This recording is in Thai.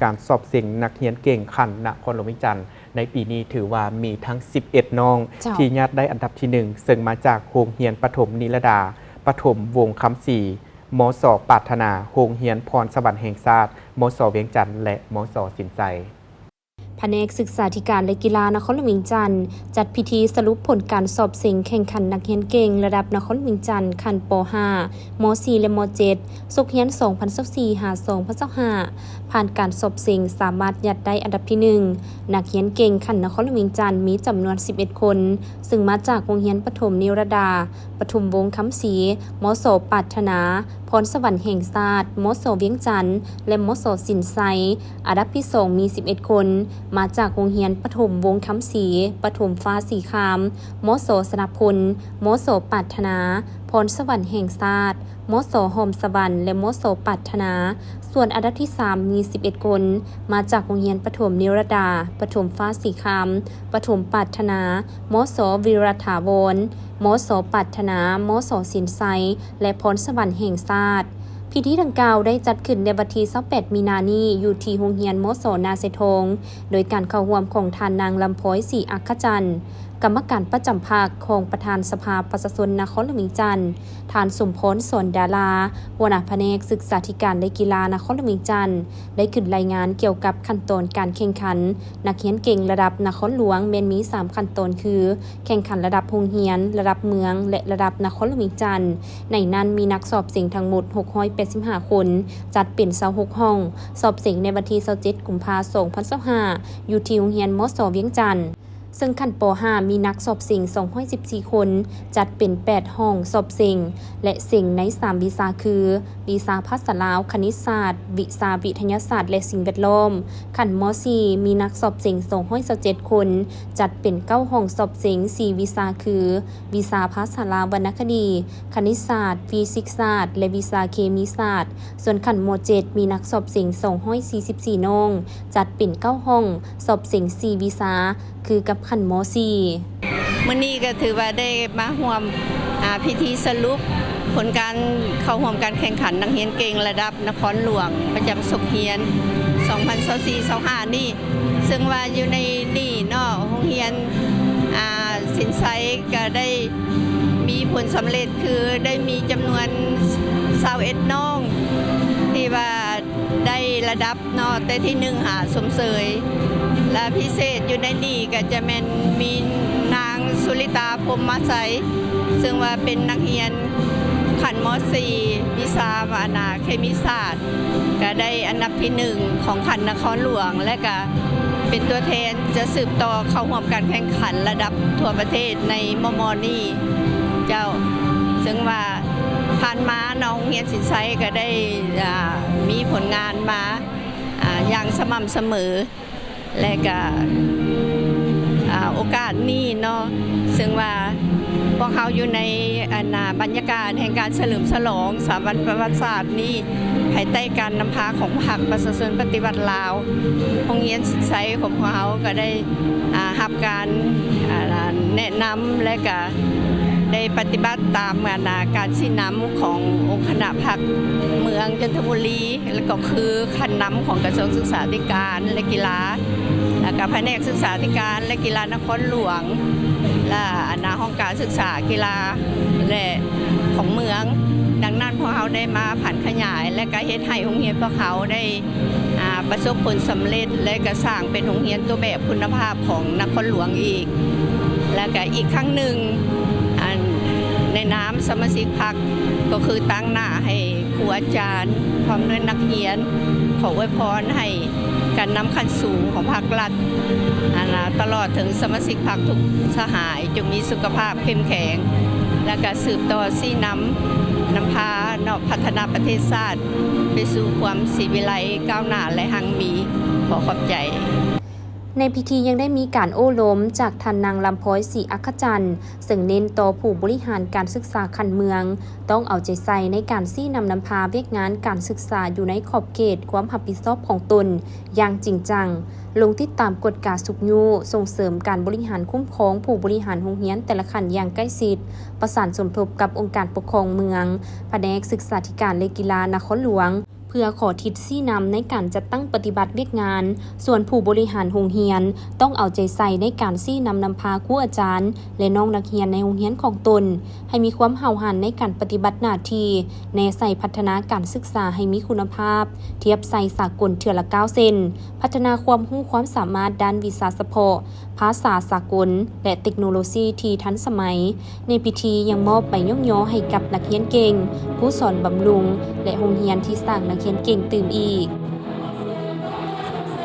การสอบเสิ่งนักเรียนเก่งขันนครหลวงวิจันทร์ในปีนี้ถือว่ามีทั้ง 11 น้องที่ญาติได้อันดับที่ 1 ซึ่งมาจากโรงเรียนประถมนิรดาประถมวงคำศรีมส.ปรารถนาโรงเรียนพรสวรรค์แห่งชาติมส.เวียงจันทร์และมส.สินใจแผนกศึกษาธิการและกีฬานครหลวงวิจันทร์จัดพิธีสรุปผลการสอบเสิ่งแข่งขันนักเรียนเก่งระดับนครหลวงวิจันทร์ขั้นป .5 ม .4 และม .7 สุขเรียน2024 2025ผ่านการสอบเสิ่งสามารถยัดได้อันดับที่ 1 นักเรียนเก่งขั้นนครหลวงวิจันทร์มีจำนวน 11 คนซึ่งมาจากโรงเรียนประถมนิรดาปทุมวงศ์คำศรีมส.ปรารถนาพรสวรรค์แห่งชาติมส.เวียงจันทร์และมส.สินไซอันดับที่ 2 มี 11 คนมาจากโรงเรียนประถมวงศ์คำศรีปฐมฟ้าสีคามมส.สนพลมส.ปรารถนาพรสวรรค์แห่งชาติมส.หอมสวรรค์และมส.ปรารถนาส่วนอันดับที่ 3 มี 11 คนมาจากโรงเรียนประถมนิรดาปฐมฟ้าสีคามปฐมปรารถนามส.วิรถาวรมส.ปรารถนามส.สินไซและพรสวรรค์แห่งชาติพิธีดังกล่าวได้จัดขึ้นในวันที่28 มีนาคมนี้อยู่ที่โรงเรียนมส.นาเซทงโดยการเข้าร่วมของท่านนางลำพ้อยศรีอัคคจันทร์กรรมการประจำภาคของประธานสภาประชาชนนครหลวงวิจันทร์ท่านสมพรสอนดาราหัวหน้าแผนกศึกษาธิการและกีฬานครหลวงวิจันทร์ได้ขึ้นรายงานเกี่ยวกับขั้นตอนการแข่งขันนักเรียนเก่งระดับนครหลวงแม้นมี3ขั้นตอนคือแข่งขันระดับโรงเรียนระดับเมืองและระดับนครหลวงวิจันทร์ในนั้นมีนักสอบเสิ่งทั้งหมด685คนจัดเป็น26ห้องสอบเสิ่งในวันที่27 กุมภาพันธ์ 2025อยู่ที่โรงเรียนมส.เวียงจันทร์ซึ่งขั้นป .5 มีนักสอบเสิ่ง214 คนจัดเป็น8ห้องสอบเสิ่งและเสิ่งใน3วิชาคือวิชาภาษาลาวคณิตศาสตร์วิชาวิทยาศาสตร์และสิ่งแวดล้อมขั้นม .4 มีนักสอบเสิ่ง227 คนจัดเป็น9ห้องสอบเสิ่ง4วิชาคือวิชาภาษาลาววรรณคดีคณิตศาสตร์ฟิสิกส์ศาสตร์และวิชาเคมีศาสตร์ส่วนขั้นม .7 มีนักสอบเสิ่ง244น้องจัดเป็น9ห้องสอบเสิ่ง4วิชาคือกับขั้นม .4 มื้อนี้ก็ถือว่าได้มาร่วมพิธีสรุปผลการเข้าร่วมการแข่งขันนักเรียนเก่งระดับนครหลวงประจำสุขเรียน2024-25นี่ซึ่งว่าอยู่ในนี่เนาะโรงเรียนสินไซก็ได้มีผลสำเร็จคือได้มีจำนวน21น้องที่ว่าได้ระดับเนาะแต่ที่1สมเสยและพิเศษอยู่ในนี่ก็จะเป็นมีนางสุริตาพรหมไสยซึ่งว่าเป็นนักเรียนขั้นม .4 วิชาเคมีศาสตร์ก็ได้อันดับที่1ของขั้นนครหลวงและก็เป็นตัวแทนจะสืบต่อเข้าร่วมการแข่งขันระดับทั่วประเทศในมม.นี้เจ้าซึ่งว่าผ่านมาน้องเรียนสินไซก็ได้มีผลงานมาอย่างสม่ำเสมอและก็โอกาสนี้เนาะซึ่งว่าพวกเขาอยู่ในบรรยากาศแห่งการเฉลิมฉลองสถาบันประวัติศาสตร์นี้ภายใต้การนำพาของพรรคประชาชนปฏิวัติลาวโรงเรียนสินไซของพวกเขาก็ได้รับการแนะนำและก็ได้ปฏิบัติตามการชี้นำขององค์คณะพรรคเมืองจันทบุรีและก็คือขั้นนำของกระทรวงศึกษาธิการและกีฬาและก็แผนกศึกษาธิการและกีฬานครหลวงและห้องการศึกษากีฬาและของเมืองดังนั้นพวกเขาได้มาผันขยายและก็เฮ็ดให้โรงเรียนพวกเขาได้ประสบผลสำเร็จและก็สร้างเป็นโรงเรียนตัวแบบคุณภาพของนครหลวงอีกและก็อีกครั้งหนึ่งในนามสมาชิกพรรคก็คือตั้งหน้าให้ครูอาจารย์พร้อมด้วยนักเรียนขออวยพรให้การนำขั้นสูงของพรรครัฐตลอดถึงสมาชิกพรรคทุกสหายจงมีสุขภาพเข้มแข็งและก็สืบต่อซี่นำพาเนาะพัฒนาประเทศชาติไปสู่ความศิวิไลซ์ก้าวหน้าและหั่งมีขอขอบใจในพิธียังได้มีการโอ้ล้มจากท่านนางลำพ้อยศรีอัคคจันทร์ซึ่งเน้นต่อผู้บริหารการศึกษาคันเมืองต้องเอาใจใส่ในการซี่นำพาเวียกงานการศึกษาอยู่ในขอบเขตความรับผิดชอบของตนอย่างจริงจังลงติดตามกฎการสุกยูส่งเสริมการบริหารคุ้มครองผู้บริหารโรงเรียนแต่ละขันอย่างใกล้ชิดประสานสมทบกับองค์การปกครองเมืองแผนกศึกษาธิการและกีฬานครหลวง เพื่อขอทิศชี้นำในการจัดตั้งปฏิบัติเวียกงานส่วนผู้บริหารโรงเรียนต้องเอาใจใส่ในการชี้นำพาครูอาจารย์และน้องนักเรียนในโรงเรียนของตนให้มีความเห่าหันในการปฏิบัติหน้าที่แนใส่พัฒนาการศึกษาให้มีคุณภาพเทียบใส่สากลเทื่อละ9 เซนพัฒนาความรู้ความสามารถด้านวิชาเฉพาะภาษาสากลและเทคโนโลยีที่ทันสมัยในพิธียังมอบใบย่องย่อให้กับนักเรียนเก่งผู้สอนบำรุงและโรงเรียนที่สร้างนักเรียนเก่งตื่มอีก